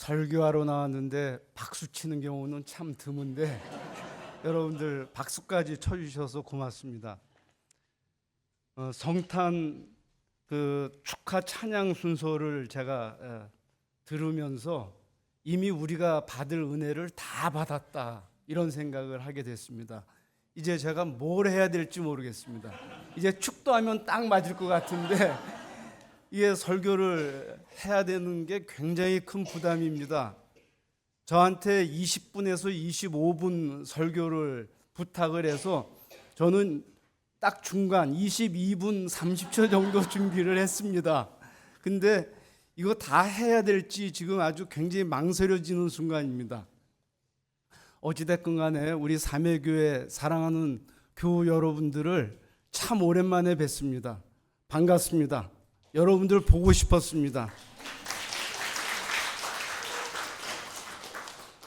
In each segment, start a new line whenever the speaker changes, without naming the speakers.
설교하러 나왔는데 박수 치는 경우는 참 드문데 여러분들 박수까지 쳐주셔서 고맙습니다. 성탄 축하 찬양 순서를 제가 들으면서 이미 우리가 받을 은혜를 다 받았다 이런 생각을 하게 됐습니다. 이제 제가 뭘 해야 될지 모르겠습니다. 이제 축도하면 딱 맞을 것 같은데 이게 설교를 해야 되는 게 굉장히 큰 부담입니다. 저한테 20분에서 25분 설교를 부탁을 해서 저는 딱 중간 22분 30초 정도 준비를 했습니다. 근데 이거 다 해야 될지 지금 아주 굉장히 망설여지는 순간입니다. 어찌됐건 간에 우리 사매교회 사랑하는 교우 여러분들을 참 오랜만에 뵙습니다. 반갑습니다. 여러분들 보고 싶었습니다.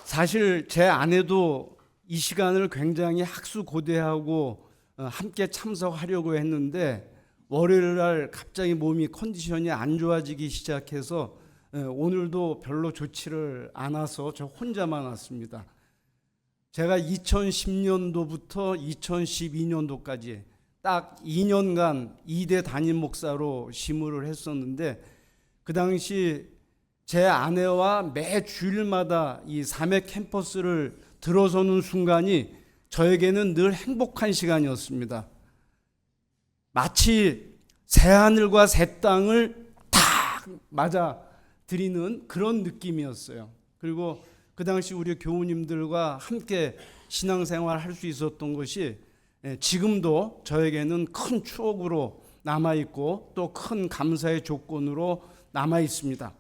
사실 제 아내도 이 시간을 굉장히 학수고대하고 함께 참석하려고 했는데 월요일 날 갑자기 몸이 컨디션이 안 좋아지기 시작해서 오늘도 별로 좋지를 않아서 저 혼자만 왔습니다. 제가 2010년도부터 2012년도까지 딱 2년간 2대 담임 목사로 심의를 했었는데 그 당시 제 아내와 매 주일마다 이 사매 캠퍼스를 들어서는 순간이 저에게는 늘 행복한 시간이었습니다. 마치 새하늘과 새 땅을 딱 맞아 드리는 그런 느낌이었어요. 그리고 그 당시 우리 교우님들과 함께 신앙생활 할 수 있었던 것이 지금도 저에게는 큰 추억으로 남아있고 또 큰 감사의 조건으로 남아있습니다.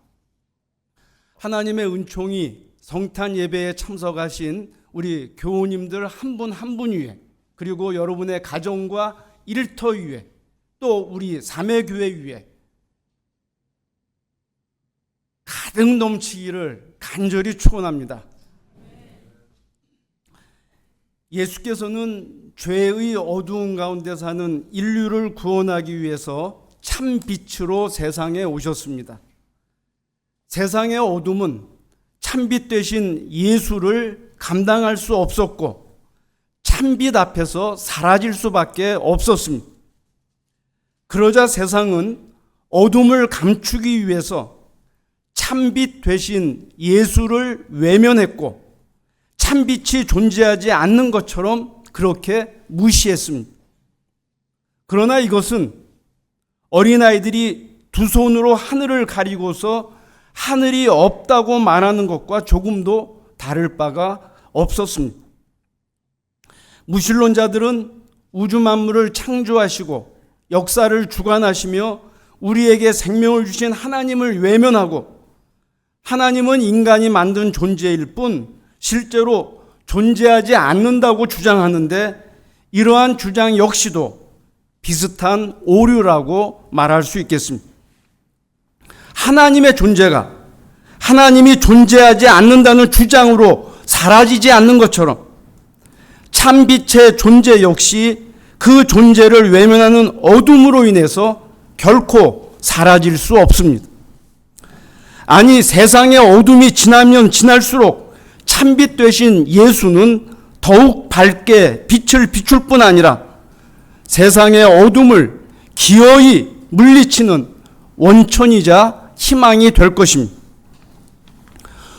하나님의 은총이 성탄 예배에 참석하신 우리 교우님들 한 분 한 분 위에 그리고 여러분의 가정과 일터 위에 또 우리 사매교회 위에 가득 넘치기를 간절히 축원합니다. 예수께서는 죄의 어두운 가운데 사는 인류를 구원하기 위해서 참 빛으로 세상에 오셨습니다. 세상의 어둠은 참빛 되신 예수를 감당할 수 없었고 참빛 앞에서 사라질 수밖에 없었습니다. 그러자 세상은 어둠을 감추기 위해서 참빛 되신 예수를 외면했고 참빛이 존재하지 않는 것처럼 그렇게 무시했습니다. 그러나 이것은 어린아이들이 두 손으로 하늘을 가리고서 하늘이 없다고 말하는 것과 조금도 다를 바가 없었습니다. 무신론자들은 우주 만물을 창조하시고 역사를 주관하시며 우리에게 생명을 주신 하나님을 외면하고 하나님은 인간이 만든 존재일 뿐 실제로 존재하지 않는다고 주장하는데 이러한 주장 역시도 비슷한 오류라고 말할 수 있겠습니다. 하나님의 존재가 하나님이 존재하지 않는다는 주장으로 사라지지 않는 것처럼 참빛의 존재 역시 그 존재를 외면하는 어둠으로 인해서 결코 사라질 수 없습니다. 아니 세상의 어둠이 지나면 지날수록 참빛 되신 예수는 더욱 밝게 빛을 비출 뿐 아니라 세상의 어둠을 기어이 물리치는 원천이자 희망이 될 것입니다.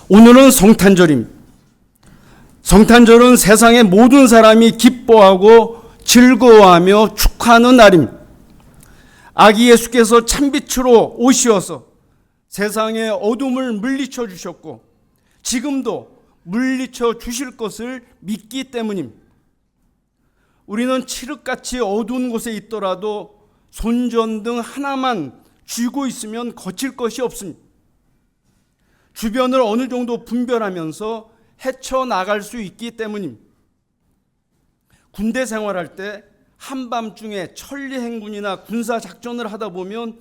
오늘은 성탄절입니다. 성탄절은 세상의 모든 사람이 기뻐하고 즐거워하며 축하하는 날입니다. 아기 예수께서 참빛으로 오시어서 세상의 어둠을 물리쳐 주셨고 지금도 물리쳐 주실 것을 믿기 때문입니다. 우리는 칠흑같이 어두운 곳에 있더라도 손전등 하나만 쥐고 있으면 거칠 것이 없습니다. 주변을 어느 정도 분별하면서 헤쳐나갈 수 있기 때문입니다. 군대 생활할 때 한밤중에 천리행군이나 군사작전을 하다 보면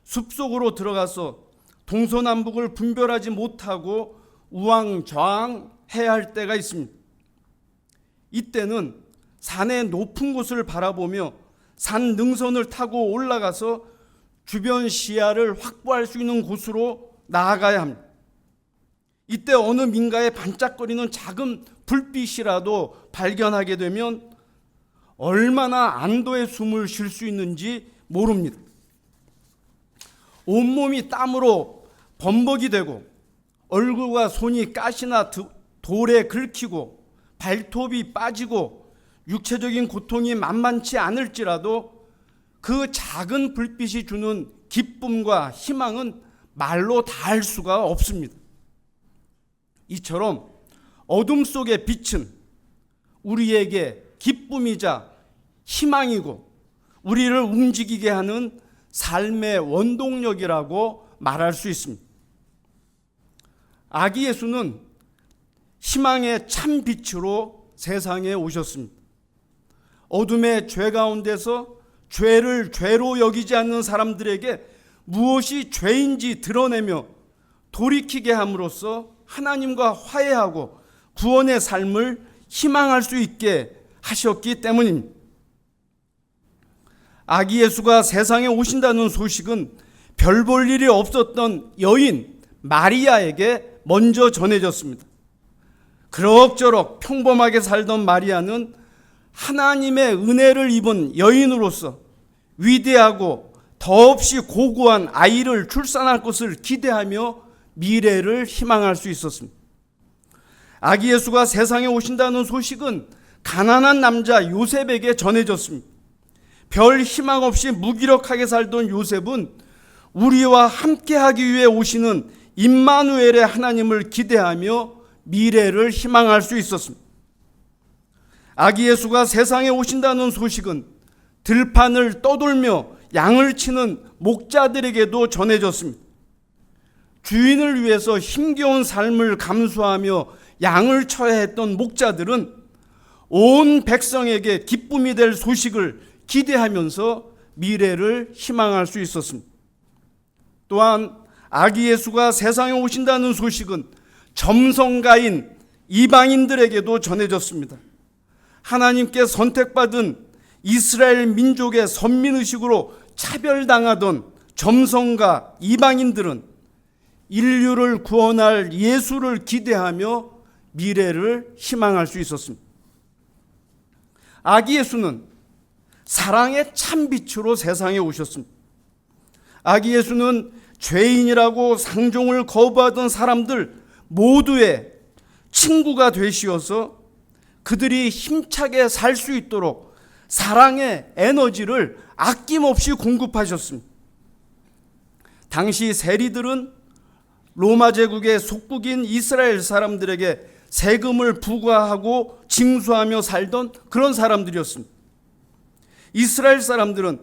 숲속으로 들어가서 동서남북을 분별하지 못하고 우왕좌왕해야 할 때가 있습니다. 이때는 산의 높은 곳을 바라보며 산 능선을 타고 올라가서 주변 시야를 확보할 수 있는 곳으로 나아가야 합니다. 이때 어느 민가에 반짝거리는 작은 불빛이라도 발견하게 되면 얼마나 안도의 숨을 쉴 수 있는지 모릅니다. 온몸이 땀으로 범벅이 되고 얼굴과 손이 가시나 돌에 긁히고 발톱이 빠지고 육체적인 고통이 만만치 않을지라도 그 작은 불빛이 주는 기쁨과 희망은 말로 다할 수가 없습니다. 이처럼 어둠 속의 빛은 우리에게 기쁨이자 희망이고 우리를 움직이게 하는 삶의 원동력이라고 말할 수 있습니다. 아기 예수는 희망의 참 빛으로 세상에 오셨습니다. 어둠의 죄 가운데서 죄를 죄로 여기지 않는 사람들에게 무엇이 죄인지 드러내며 돌이키게 함으로써 하나님과 화해하고 구원의 삶을 희망할 수 있게 하셨기 때문입니다. 아기 예수가 세상에 오신다는 소식은 별 볼 일이 없었던 여인 마리아에게 먼저 전해졌습니다. 그럭저럭 평범하게 살던 마리아는 하나님의 은혜를 입은 여인으로서 위대하고 더없이 고고한 아이를 출산할 것을 기대하며 미래를 희망할 수 있었습니다. 아기 예수가 세상에 오신다는 소식은 가난한 남자 요셉에게 전해졌습니다. 별 희망 없이 무기력하게 살던 요셉은 우리와 함께하기 위해 오시는 임마누엘의 하나님을 기대하며 미래를 희망할 수 있었습니다. 아기 예수가 세상에 오신다는 소식은 들판을 떠돌며 양을 치는 목자들에게도 전해졌습니다. 주인을 위해서 힘겨운 삶을 감수하며 양을 쳐야 했던 목자들은 온 백성에게 기쁨이 될 소식을 기대하면서 미래를 희망할 수 있었습니다. 또한 아기 예수가 세상에 오신다는 소식은 점성가인 이방인들에게도 전해졌습니다. 하나님께 선택받은 이스라엘 민족의 선민의식으로 차별당하던 점성가 이방인들은 인류를 구원할 예수를 기대하며 미래를 희망할 수 있었습니다. 아기 예수는 사랑의 참빛으로 세상에 오셨습니다. 아기 예수는 죄인이라고 상종을 거부하던 사람들 모두의 친구가 되시어서 그들이 힘차게 살 수 있도록 사랑의 에너지를 아낌없이 공급하셨습니다. 당시 세리들은 로마 제국의 속국인 이스라엘 사람들에게 세금을 부과하고 징수하며 살던 그런 사람들이었습니다. 이스라엘 사람들은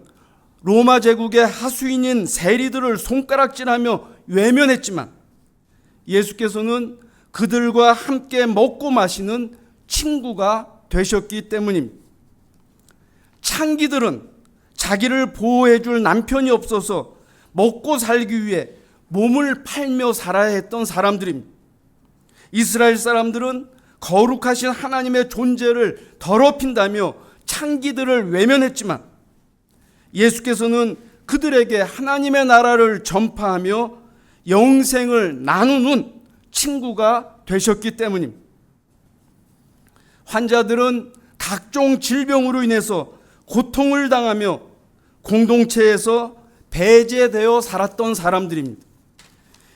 로마 제국의 하수인인 세리들을 손가락질하며 외면했지만 예수께서는 그들과 함께 먹고 마시는 친구가 되셨기 때문입니다. 창기들은 자기를 보호해 줄 남편이 없어서 먹고 살기 위해 몸을 팔며 살아야 했던 사람들입니다. 이스라엘 사람들은 거룩하신 하나님의 존재를 더럽힌다며 창기들을 외면했지만 예수께서는 그들에게 하나님의 나라를 전파하며 영생을 나누는 친구가 되셨기 때문입니다. 환자들은 각종 질병으로 인해서 고통을 당하며 공동체에서 배제되어 살았던 사람들입니다.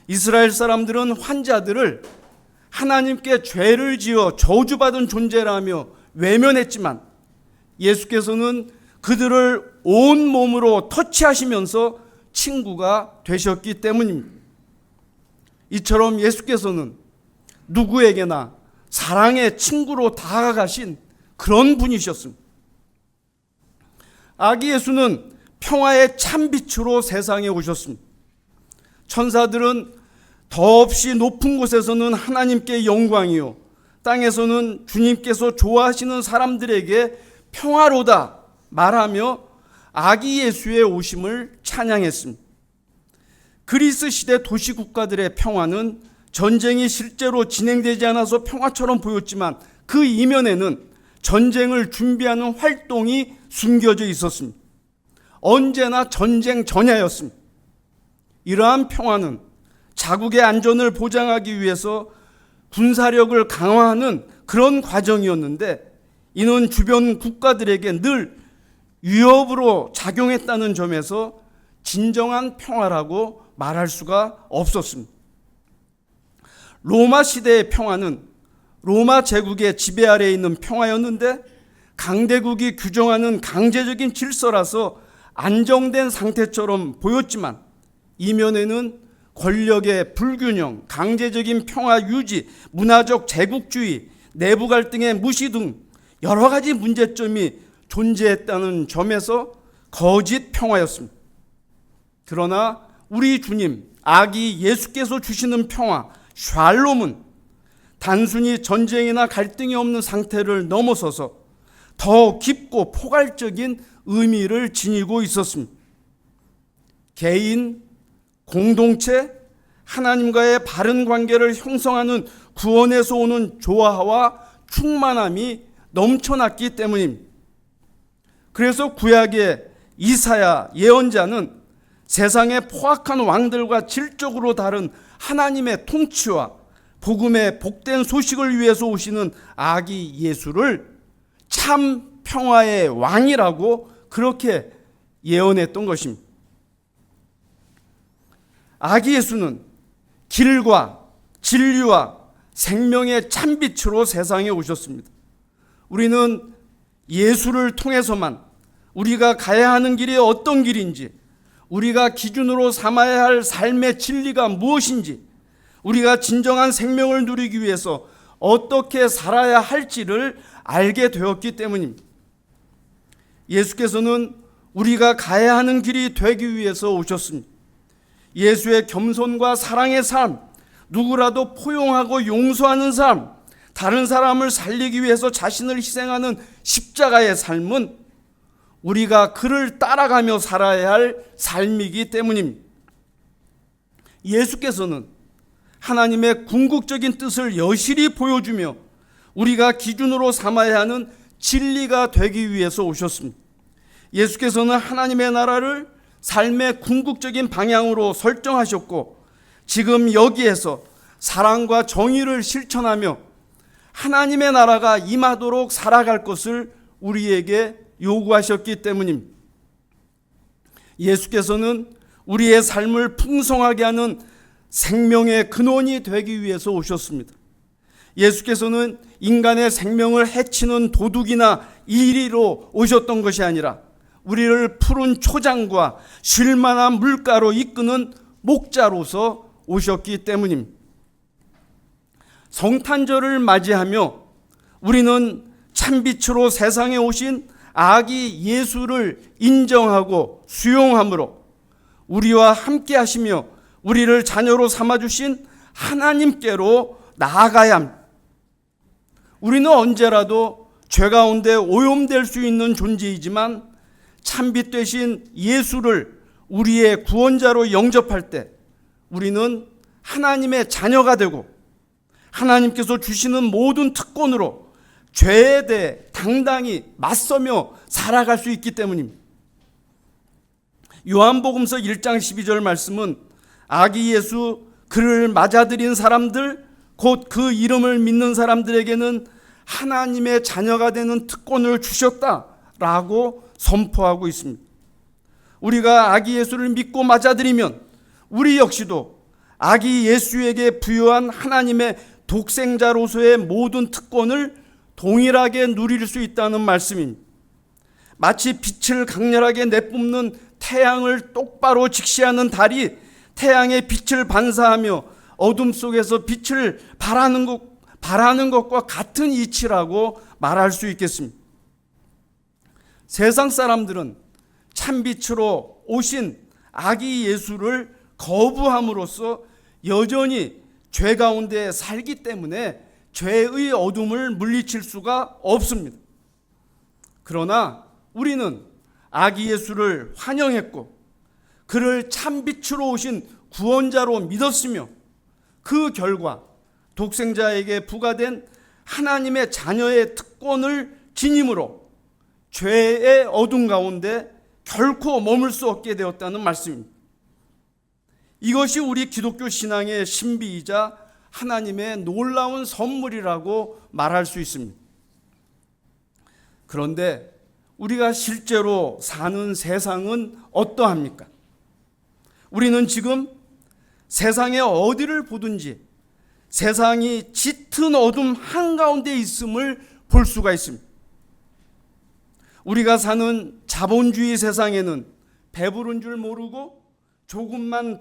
이스라엘 사람들은 환자들을 하나님께 죄를 지어 저주받은 존재라며 외면했지만 예수께서는 그들을 온 몸으로 터치하시면서 친구가 되셨기 때문입니다. 이처럼 예수께서는 누구에게나 사랑의 친구로 다가가신 그런 분이셨습니다. 아기 예수는 평화의 참빛으로 세상에 오셨습니다. 천사들은 더없이 높은 곳에서는 하나님께 영광이요 땅에서는 주님께서 좋아하시는 사람들에게 평화로다 말하며 아기 예수의 오심을 찬양했습니다. 그리스 시대 도시 국가들의 평화는 전쟁이 실제로 진행되지 않아서 평화처럼 보였지만 그 이면에는 전쟁을 준비하는 활동이 숨겨져 있었습니다. 언제나 전쟁 전야였습니다. 이러한 평화는 자국의 안전을 보장하기 위해서 군사력을 강화하는 그런 과정이었는데 이는 주변 국가들에게 늘 위협으로 작용했다는 점에서 진정한 평화라고 말할 수가 없었습니다. 로마 시대의 평화는 로마 제국의 지배 아래에 있는 평화였는데 강대국이 규정하는 강제적인 질서라서 안정된 상태처럼 보였지만 이면에는 권력의 불균형, 강제적인 평화 유지, 문화적 제국주의, 내부 갈등의 무시 등 여러 가지 문제점이 존재했다는 점에서 거짓 평화였습니다. 그러나 우리 주님, 아기 예수께서 주시는 평화, 샬롬은 단순히 전쟁이나 갈등이 없는 상태를 넘어서서 더 깊고 포괄적인 의미를 지니고 있었습니다. 개인, 공동체, 하나님과의 바른 관계를 형성하는 구원에서 오는 조화와 충만함이 넘쳐났기 때문입니다. 그래서 구약의 이사야 예언자는 세상의 포악한 왕들과 질적으로 다른 하나님의 통치와 복음의 복된 소식을 위해서 오시는 아기 예수를 참 평화의 왕이라고 그렇게 예언했던 것입니다. 아기 예수는 길과 진리와 생명의 참빛으로 세상에 오셨습니다. 우리는 예수를 통해서만 우리가 가야 하는 길이 어떤 길인지, 우리가 기준으로 삼아야 할 삶의 진리가 무엇인지, 우리가 진정한 생명을 누리기 위해서 어떻게 살아야 할지를 알게 되었기 때문입니다. 예수께서는 우리가 가야 하는 길이 되기 위해서 오셨습니다. 예수의 겸손과 사랑의 삶, 누구라도 포용하고 용서하는 삶, 다른 사람을 살리기 위해서 자신을 희생하는 십자가의 삶은 우리가 그를 따라가며 살아야 할 삶이기 때문입니다. 예수께서는 하나님의 궁극적인 뜻을 여실히 보여주며 우리가 기준으로 삼아야 하는 진리가 되기 위해서 오셨습니다. 예수께서는 하나님의 나라를 삶의 궁극적인 방향으로 설정하셨고 지금 여기에서 사랑과 정의를 실천하며 하나님의 나라가 임하도록 살아갈 것을 우리에게 요구하셨기 때문입니다. 예수께서는 우리의 삶을 풍성하게 하는 생명의 근원이 되기 위해서 오셨습니다. 예수께서는 인간의 생명을 해치는 도둑이나 이리로 오셨던 것이 아니라 우리를 푸른 초장과 쉴만한 물가로 이끄는 목자로서 오셨기 때문입니다. 성탄절을 맞이하며 우리는 참빛으로 세상에 오신 아기 예수를 인정하고 수용함으로 우리와 함께 하시며 우리를 자녀로 삼아주신 하나님께로 나아가야 합니다. 우리는 언제라도 죄 가운데 오염될 수 있는 존재이지만 참빛 되신 예수를 우리의 구원자로 영접할 때 우리는 하나님의 자녀가 되고 하나님께서 주시는 모든 특권으로 죄에 대해 당당히 맞서며 살아갈 수 있기 때문입니다. 요한복음서 1장 12절 말씀은 아기 예수 그를 맞아들인 사람들 곧 그 이름을 믿는 사람들에게는 하나님의 자녀가 되는 특권을 주셨다라고 선포하고 있습니다. 우리가 아기 예수를 믿고 맞아들이면 우리 역시도 아기 예수에게 부여한 하나님의 독생자로서의 모든 특권을 동일하게 누릴 수 있다는 말씀입니다. 마치 빛을 강렬하게 내뿜는 태양을 똑바로 직시하는 달이 태양의 빛을 반사하며 어둠 속에서 빛을 발하는 것과 같은 이치라고 말할 수 있겠습니다. 세상 사람들은 참빛으로 오신 아기 예수를 거부함으로써 여전히 죄 가운데 살기 때문에 죄의 어둠을 물리칠 수가 없습니다. 그러나 우리는 아기 예수를 환영했고 그를 참빛으로 오신 구원자로 믿었으며 그 결과 독생자에게 부과된 하나님의 자녀의 특권을 지님으로 죄의 어둠 가운데 결코 머물 수 없게 되었다는 말씀입니다. 이것이 우리 기독교 신앙의 신비이자 하나님의 놀라운 선물이라고 말할 수 있습니다. 그런데 우리가 실제로 사는 세상은 어떠합니까? 우리는 지금 세상의 어디를 보든지 세상이 짙은 어둠 한가운데 있음을 볼 수가 있습니다. 우리가 사는 자본주의 세상에는 배부른 줄 모르고 조금만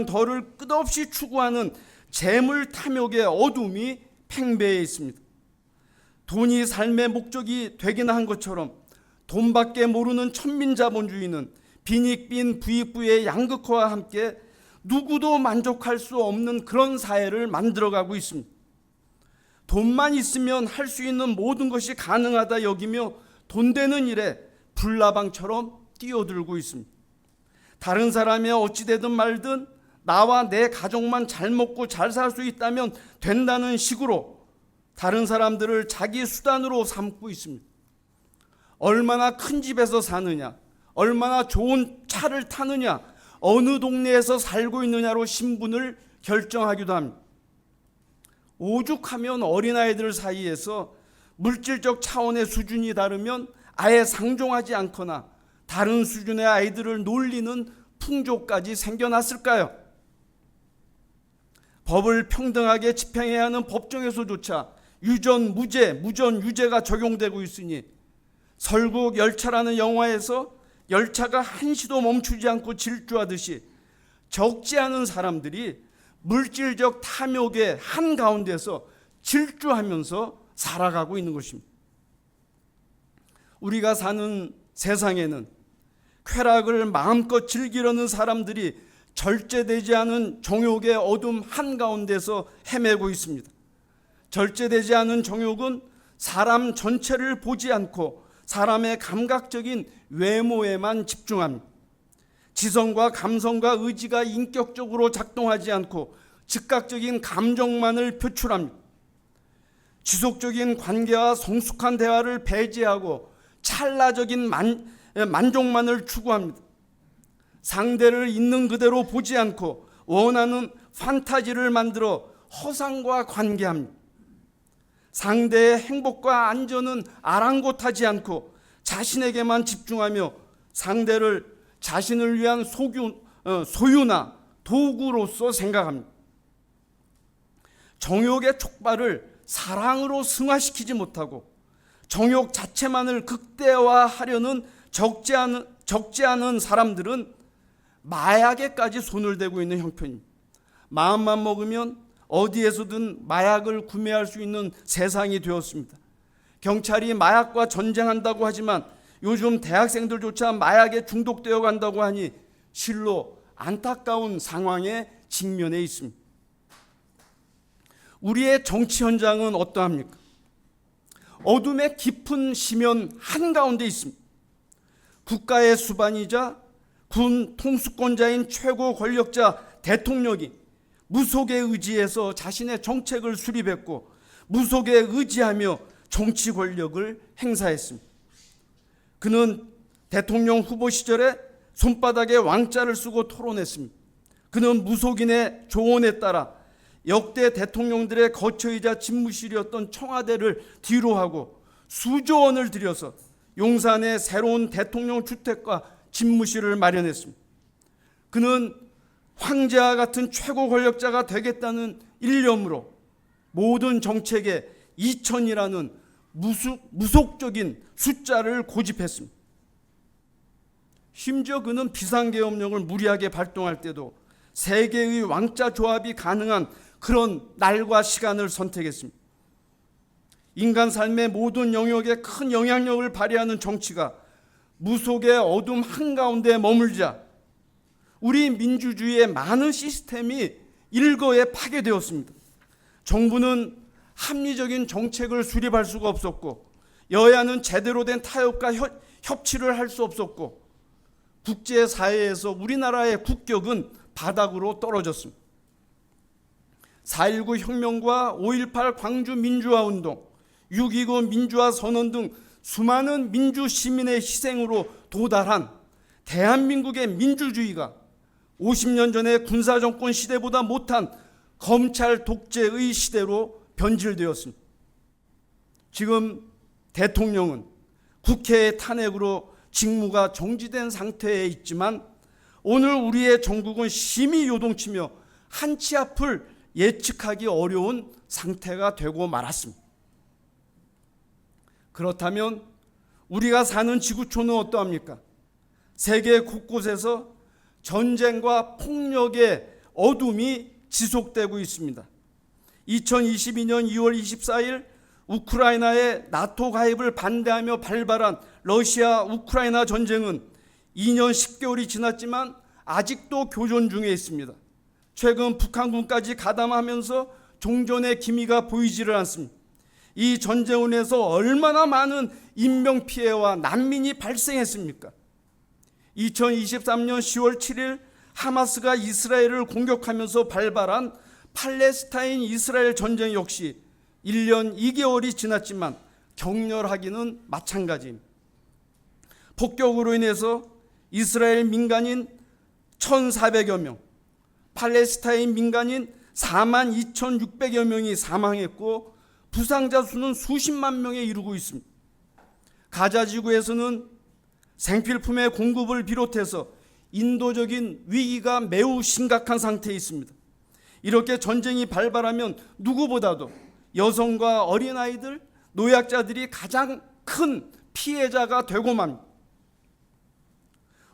더를 끝없이 추구하는 재물 탐욕의 어둠이 팽배해 있습니다. 돈이 삶의 목적이 되긴 한 것처럼 돈밖에 모르는 천민자본주의는 빈익빈 부익부의 양극화와 함께 누구도 만족할 수 없는 그런 사회를 만들어가고 있습니다. 돈만 있으면 할 수 있는 모든 것이 가능하다 여기며 돈 되는 일에 불나방처럼 뛰어들고 있습니다. 다른 사람이 어찌되든 말든 나와 내 가족만 잘 먹고 잘 살 수 있다면 된다는 식으로 다른 사람들을 자기 수단으로 삼고 있습니다. 얼마나 큰 집에서 사느냐, 얼마나 좋은 차를 타느냐, 어느 동네에서 살고 있느냐로 신분을 결정하기도 합니다. 오죽하면 어린아이들 사이에서 물질적 차원의 수준이 다르면 아예 상종하지 않거나 다른 수준의 아이들을 놀리는 풍조까지 생겨났을까요? 법을 평등하게 집행해야 하는 법정에서조차 유전, 무죄, 무전, 유죄가 적용되고 있으니 설국 열차라는 영화에서 열차가 한시도 멈추지 않고 질주하듯이 적지 않은 사람들이 물질적 탐욕의 한가운데서 질주하면서 살아가고 있는 것입니다. 우리가 사는 세상에는 쾌락을 마음껏 즐기려는 사람들이 절제되지 않은 정욕의 어둠 한가운데서 헤매고 있습니다. 절제되지 않은 정욕은 사람 전체를 보지 않고 사람의 감각적인 외모에만 집중합니다. 지성과 감성과 의지가 인격적으로 작동하지 않고 즉각적인 감정만을 표출합니다. 지속적인 관계와 성숙한 대화를 배제하고 찰나적인 만족만을 추구합니다. 상대를 있는 그대로 보지 않고 원하는 판타지를 만들어 허상과 관계합니다. 상대의 행복과 안전은 아랑곳하지 않고 자신에게만 집중하며 상대를 자신을 위한 소유나 도구로서 생각합니다. 정욕의 촉발을 사랑으로 승화시키지 못하고 정욕 자체만을 극대화하려는 적지 않은 사람들은 마약에까지 손을 대고 있는 형편입니다. 마음만 먹으면 어디에서든 마약을 구매할 수 있는 세상이 되었습니다. 경찰이 마약과 전쟁한다고 하지만 요즘 대학생들조차 마약에 중독되어 간다고 하니 실로 안타까운 상황에 직면해 있습니다. 우리의 정치 현장은 어떠합니까? 어둠의 깊은 심연 한가운데 있습니다. 국가의 수반이자 군 통수권자인 최고 권력자 대통령이 무속에 의지해서 자신의 정책을 수립했고 무속에 의지하며 정치 권력을 행사했습니다. 그는 대통령 후보 시절에 손바닥에 왕자를 쓰고 토론했습니다. 그는 무속인의 조언에 따라 역대 대통령들의 거처이자 집무실이었던 청와대를 뒤로하고 수조 원을 들여서 용산에 새로운 대통령 주택과 집무실을 마련했습니다. 그는 황제와 같은 최고 권력자가 되겠다는 일념으로 모든 정책에 2000이라는 무속적인 숫자를 고집했습니다. 심지어 그는 비상계엄령을 무리하게 발동할 때도 세계의 왕자 조합이 가능한 그런 날과 시간을 선택했습니다. 인간 삶의 모든 영역에 큰 영향력을 발휘하는 정치가 무속의 어둠 한가운데 머물자 우리 민주주의의 많은 시스템이 일거에 파괴되었습니다. 정부는 합리적인 정책을 수립할 수가 없었고 여야는 제대로 된 타협과 협치를 할 수 없었고 국제사회에서 우리나라의 국격은 바닥으로 떨어졌습니다. 4.19 혁명과 5.18 광주 민주화운동, 6.29 민주화 선언 등 수많은 민주 시민의 희생으로 도달한 대한민국의 민주주의가 50년 전의 군사정권 시대보다 못한 검찰 독재의 시대로 변질되었습니다. 지금 대통령은 국회의 탄핵으로 직무가 정지된 상태에 있지만 오늘 우리의 전국은 심히 요동치며 한치 앞을 예측하기 어려운 상태가 되고 말았습니다. 그렇다면 우리가 사는 지구촌은 어떠합니까? 세계 곳곳에서 전쟁과 폭력의 어둠이 지속되고 있습니다. 2022년 2월 24일 우크라이나의 나토 가입을 반대하며 발발한 러시아 우크라이나 전쟁은 2년 10개월이 지났지만 아직도 교전 중에 있습니다. 최근 북한군까지 가담하면서 종전의 기미가 보이지를 않습니다. 이 전쟁을 인해서 얼마나 많은 인명피해와 난민이 발생했습니까? 2023년 10월 7일 하마스가 이스라엘을 공격하면서 발발한 팔레스타인 이스라엘 전쟁 역시 1년 2개월이 지났지만 격렬하기는 마찬가지입니다. 폭격으로 인해서 이스라엘 민간인 1,400여 명, 팔레스타인 민간인 42,600여 명이 사망했고 부상자 수는 수십만 명에 이르고 있습니다. 가자 지구에서는 생필품의 공급을 비롯해서 인도적인 위기가 매우 심각한 상태에 있습니다. 이렇게 전쟁이 발발하면 누구보다도 여성과 어린아이들, 노약자들이 가장 큰 피해자가 되고 맙니다.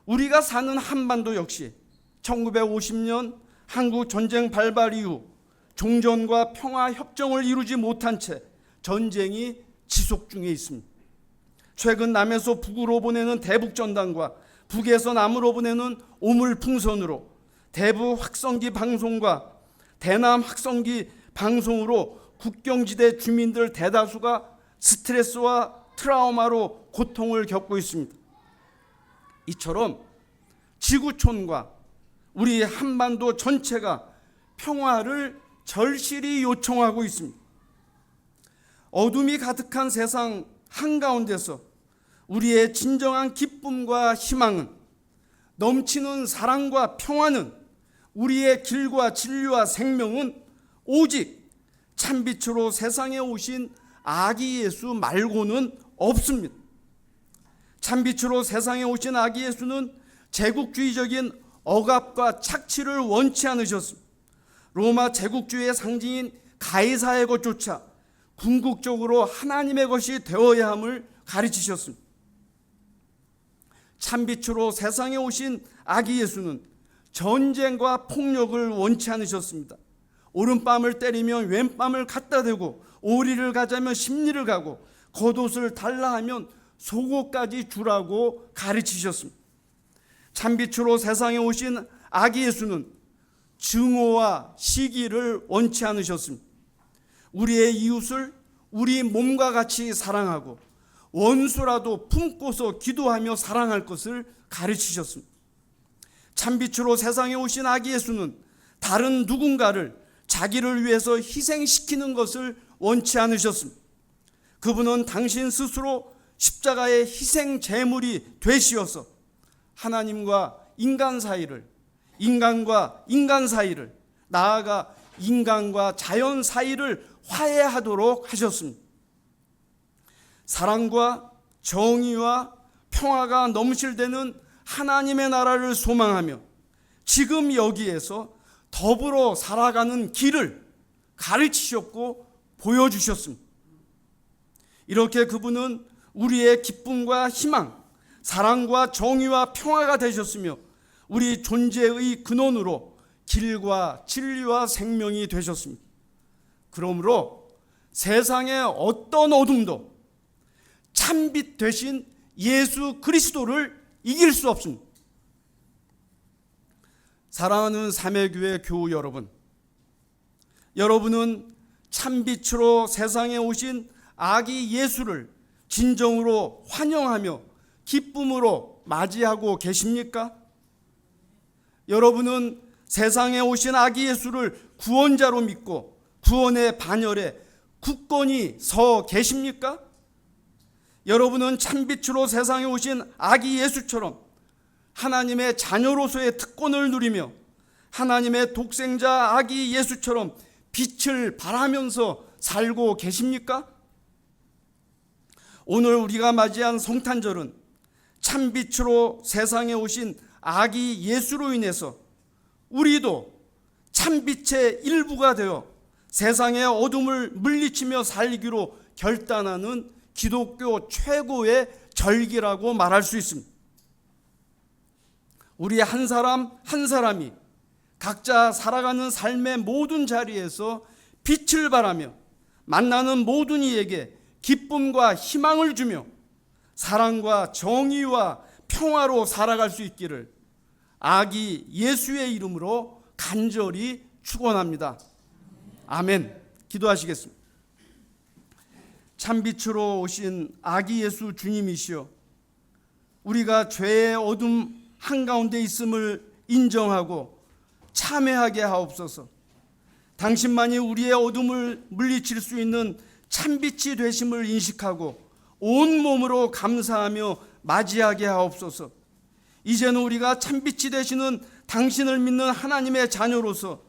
우리가 사는 한반도 역시 1950년 한국 전쟁 발발 이후 종전과 평화 협정을 이루지 못한 채 전쟁이 지속 중에 있습니다. 최근 남에서 북으로 보내는 대북전단과 북에서 남으로 보내는 오물풍선으로 대북 확성기 방송과 대남 확성기 방송으로 국경지대 주민들 대다수가 스트레스와 트라우마로 고통을 겪고 있습니다. 이처럼 지구촌과 우리 한반도 전체가 평화를 절실히 요청하고 있습니다. 어둠이 가득한 세상 한가운데서 우리의 진정한 기쁨과 희망은, 넘치는 사랑과 평화는, 우리의 길과 진리와 생명은 오직 참빛으로 세상에 오신 아기 예수 말고는 없습니다. 참빛으로 세상에 오신 아기 예수는 제국주의적인 억압과 착취를 원치 않으셨습니다. 로마 제국주의의 상징인 가이사의 것조차 궁극적으로 하나님의 것이 되어야 함을 가르치셨습니다. 참빛으로 세상에 오신 아기 예수는 전쟁과 폭력을 원치 않으셨습니다. 오른뺨을 때리면 왼뺨을 갖다 대고, 오리를 가자면 십리를 가고, 겉옷을 달라 하면 속옷까지 주라고 가르치셨습니다. 참빛으로 세상에 오신 아기 예수는 증오와 시기를 원치 않으셨습니다. 우리의 이웃을 우리 몸과 같이 사랑하고 원수라도 품고서 기도하며 사랑할 것을 가르치셨습니다. 참빛으로 세상에 오신 아기 예수는 다른 누군가를 자기를 위해서 희생시키는 것을 원치 않으셨습니다. 그분은 당신 스스로 십자가의 희생 제물이 되시어서 하나님과 인간 사이를, 인간과 인간 사이를, 나아가 인간과 자연 사이를 화해하도록 하셨습니다. 사랑과 정의와 평화가 넘실대는 하나님의 나라를 소망하며 지금 여기에서 더불어 살아가는 길을 가르치셨고 보여주셨습니다. 이렇게 그분은 우리의 기쁨과 희망, 사랑과 정의와 평화가 되셨으며 우리 존재의 근원으로 길과 진리와 생명이 되셨습니다. 그러므로 세상의 어떤 어둠도 참빛 되신 예수 그리스도를 이길 수 없습니다. 사랑하는 삼회교회 교우 여러분, 여러분은 참빛으로 세상에 오신 아기 예수를 진정으로 환영하며 기쁨으로 맞이하고 계십니까? 여러분은 세상에 오신 아기 예수를 구원자로 믿고 구원의 반열에 굳건히 서 계십니까? 여러분은 참빛으로 세상에 오신 아기 예수처럼 하나님의 자녀로서의 특권을 누리며 하나님의 독생자 아기 예수처럼 빛을 발하면서 살고 계십니까? 오늘 우리가 맞이한 성탄절은 참빛으로 세상에 오신 아기 예수로 인해서 우리도 참빛의 일부가 되어 세상의 어둠을 물리치며 살기로 결단하는 기독교 최고의 절기라고 말할 수 있습니다. 우리 한 사람 한 사람이 각자 살아가는 삶의 모든 자리에서 빛을 발하며 만나는 모든 이에게 기쁨과 희망을 주며 사랑과 정의와 평화로 살아갈 수 있기를 아기 예수의 이름으로 간절히 축원합니다. 아멘. 기도하시겠습니다. 참빛으로 오신 아기 예수 주님이시여, 우리가 죄의 어둠 한가운데 있음을 인정하고 참회하게 하옵소서. 당신만이 우리의 어둠을 물리칠 수 있는 참빛이 되심을 인식하고 온몸으로 감사하며 맞이하게 하옵소서. 이제는 우리가 참빛이 되시는 당신을 믿는 하나님의 자녀로서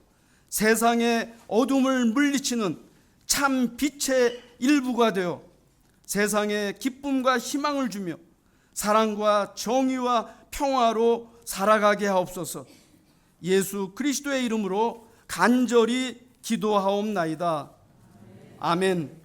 세상의 어둠을 물리치는 참빛의 일부가 되어 세상에 기쁨과 희망을 주며 사랑과 정의와 평화로 살아가게 하옵소서. 예수 그리스도의 이름으로 간절히 기도하옵나이다. 아멘.